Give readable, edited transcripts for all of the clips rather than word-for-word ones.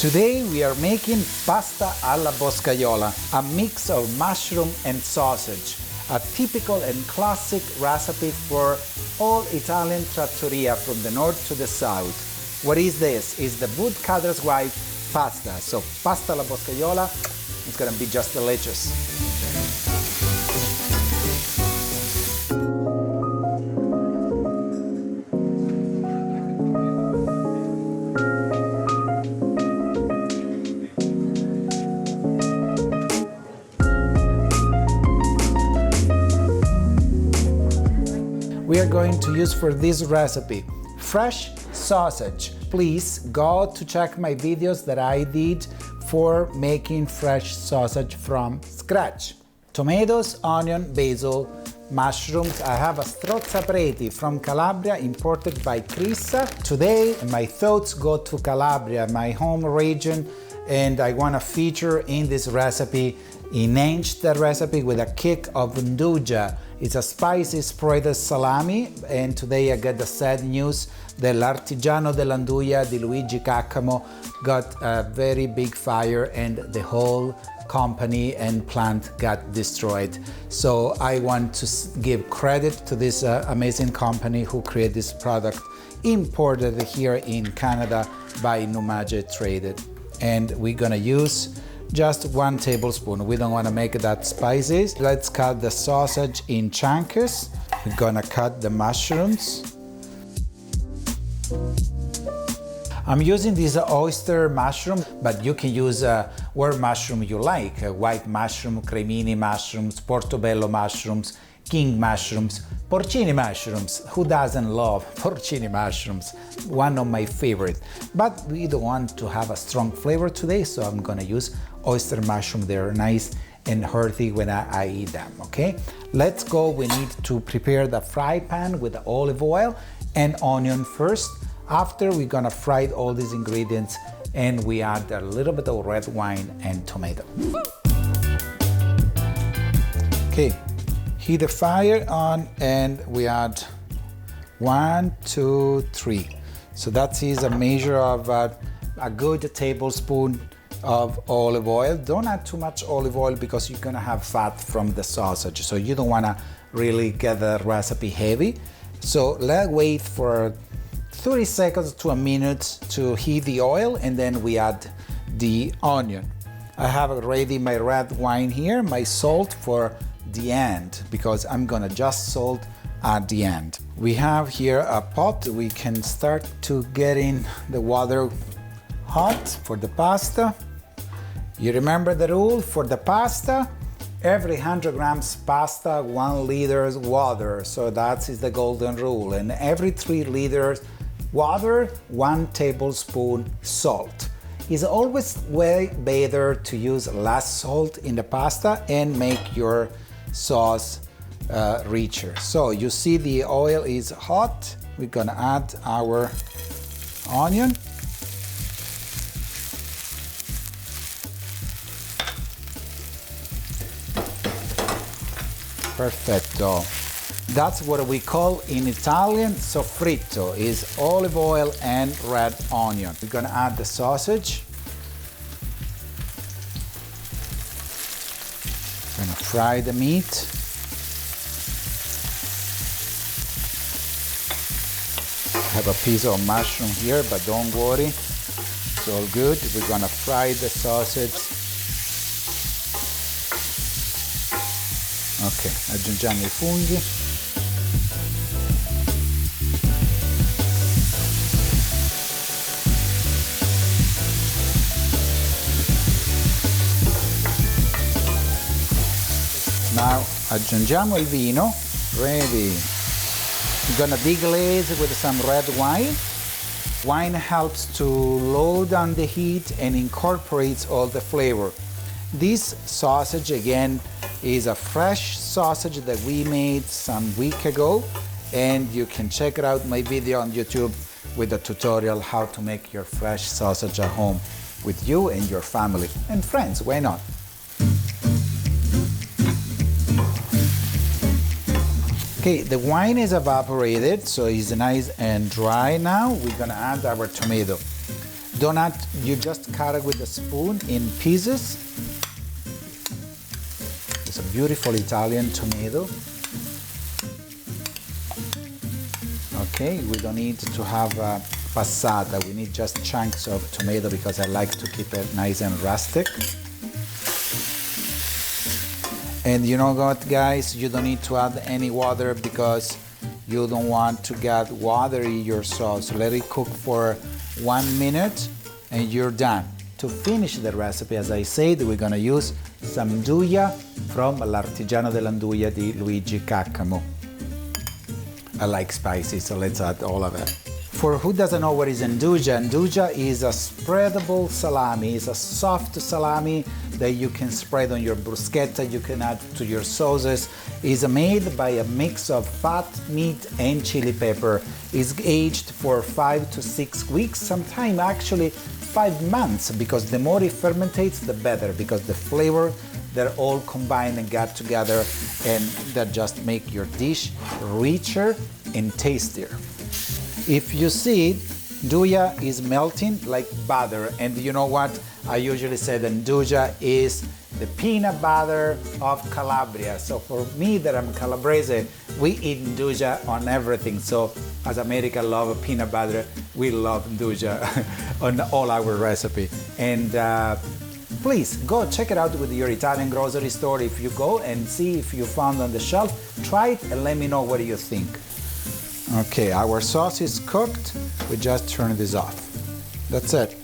Today we are making pasta alla boscaiola, a mix of mushroom and sausage, a typical and classic recipe for all Italian trattoria from the north to the south. What is this? It's the woodcutter's wife pasta. So pasta alla boscaiola, it's gonna be just delicious. We are going to use for this recipe fresh sausage. Please go to check my videos that I did for making fresh sausage from scratch. Tomatoes, onion, basil, mushrooms. I have a strozza preti from Calabria imported by Crissa. Today my thoughts go to Calabria, my home region, and I want to feature in this recipe enhanced the recipe with a kick of nduja. It's a spicy spread salami, and today I got the sad news that l'artigiano dell'anduja di Luigi Caccamo got a very big fire and the whole company and plant got destroyed. So I want to give credit to this amazing company who created this product, imported here in Canada by Numage Traded. And we're gonna use just 1 tablespoon. We don't want to make that spicy. Let's cut the sausage in chunks. We're gonna cut the mushrooms. I'm using this oyster mushroom, but you can use what mushroom you like. White mushroom, cremini mushrooms, portobello mushrooms, king mushrooms, porcini mushrooms. Who doesn't love porcini mushrooms? One of my favorite. But we don't want to have a strong flavor today, so I'm gonna use oyster mushroom. They're nice and hearty when I eat them, okay? Let's go. We need to prepare the fry pan with the olive oil and onion first. After, we're gonna fry all these ingredients and we add a little bit of red wine and tomato. Okay. Heat the fire on and we add 1, 2, 3. So that is a measure of a good tablespoon of olive oil. Don't add too much olive oil because you're gonna have fat from the sausage. So you don't wanna really get the recipe heavy. So let's wait for 30 seconds to a minute to heat the oil and then we add the onion. I have already my red wine here, my salt for the end because I'm gonna just salt at the end. We have here a pot. We can start to get in the water hot for the pasta. You remember the rule for the pasta? Every 100 grams pasta, 1 liter water. So that is the golden rule. And every 3 liters water, 1 tablespoon salt. It's always way better to use less salt in the pasta and make your sauce richer. So you see the oil is hot. We're gonna add our onion. Perfetto. That's what we call in Italian soffritto, is olive oil and red onion. We're gonna add the sausage. Gonna fry the meat. I have a piece of mushroom here, but don't worry, it's all good. We're gonna fry the sausage. Ok, aggiungiamo I funghi. Now aggiungiamo il vino. Ready. We're gonna deglaze with some red wine. Wine helps to low down the heat and incorporates all the flavor. This sausage again is a fresh sausage that we made some week ago, and you can check it out my video on YouTube with a tutorial how to make your fresh sausage at home with you and your family and friends. Why not? Okay, the wine is evaporated, so it's nice and dry now. We're gonna add our tomato. You just cut it with a spoon in pieces. It's a beautiful Italian tomato. Okay, we don't need to have passata, we need just chunks of tomato because I like to keep it nice and rustic. And you know what, guys, you don't need to add any water because you don't want to get watery your sauce. Let it cook for 1 minute and you're done. To finish the recipe, as I said, we're gonna use some nduja from l'Artigiano dell'Anduja di Luigi Caccamo. I like spicy, so let's add all of it. For who doesn't know what is nduja, nduja is a spreadable salami. It's a soft salami that you can spread on your bruschetta, you can add to your sauces. It's made by a mix of fat, meat, and chili pepper. It's aged for 5 to 6 weeks, sometimes actually 5 months, because the more it fermentates, the better, because the flavor, they're all combined and got together, and that just make your dish richer and tastier. If you see, nduja is melting like butter, and you know what? I usually say that nduja is the peanut butter of Calabria. So for me, that I'm Calabrese, we eat nduja on everything. So as America love peanut butter, we love nduja on all our recipe. And please go check it out with your Italian grocery store. If you go and see if you found on the shelf, try it and let me know what you think. Okay, our sauce is cooked. We just turn this off. That's it.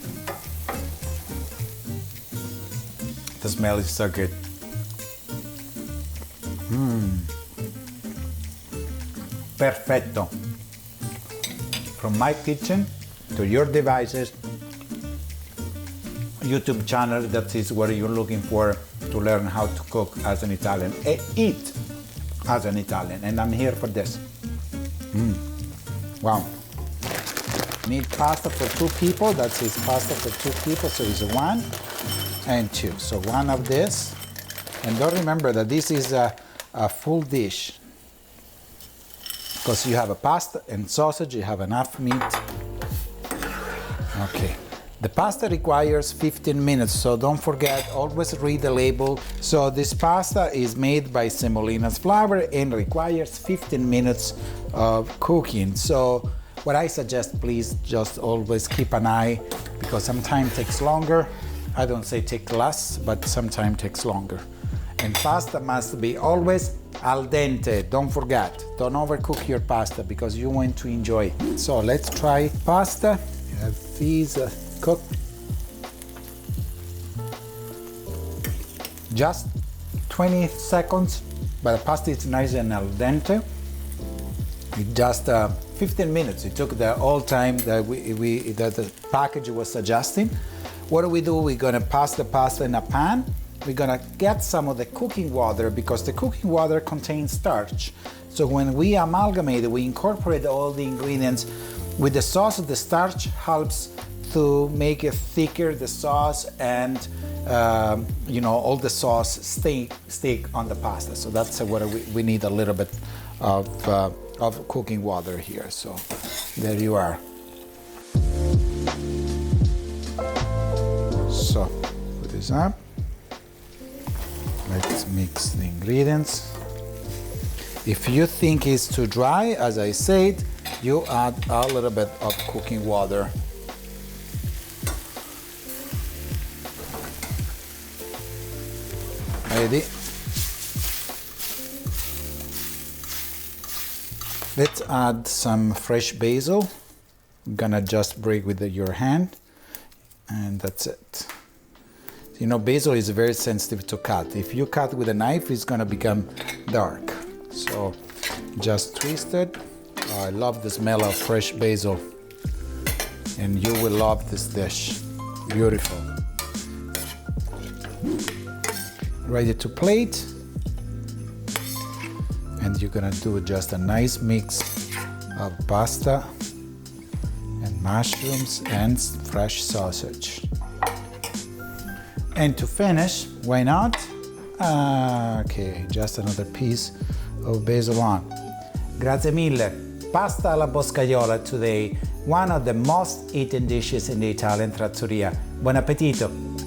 The smell is so good. Perfetto. From my kitchen to your devices, YouTube channel, that is what you're looking for to learn how to cook as an Italian, eat as an Italian, and I'm here for this. Wow. Need pasta for 2 people. That's his pasta for 2 people, so it's 1 and 2. So 1 of this, and don't remember that this is a full dish, because you have a pasta and sausage, you have enough meat. Okay. The pasta requires 15 minutes, so don't forget, always read the label. So this pasta is made by semolina's flour and requires 15 minutes of cooking. So what I suggest, please just always keep an eye, because sometimes takes longer. I don't say take less, but sometimes takes longer. And pasta must be always al dente, don't forget. Don't overcook your pasta because you want to enjoy it. So let's try pasta. You have these cooked. Just 20 seconds, but the pasta is nice and al dente. It just 15 minutes. It took the whole time that that the package was suggesting. What do? We're gonna pass the pasta in a pan. We're gonna get some of the cooking water, because the cooking water contains starch. So when we amalgamate, we incorporate all the ingredients with the sauce. The starch helps to make it thicker, the sauce, and all the sauce stay on the pasta. So that's what we need, a little bit of cooking water here. So there you are. So put this up. Let's mix the ingredients. If you think it's too dry, as I said, you add a little bit of cooking water. Ready? Let's add some fresh basil. I'm gonna just break with your hand, and that's it. You know, basil is very sensitive to cut. If you cut with a knife, it's gonna become dark. So just twist it. Oh, I love the smell of fresh basil, and you will love this dish. Beautiful. Ready to plate, and you're gonna do just a nice mix of pasta and mushrooms and fresh sausage. And to finish, why not? Okay, just another piece of basil on. Grazie mille. Pasta alla boscaiola today one of the most eaten dishes in the Italian trattoria. Buon appetito!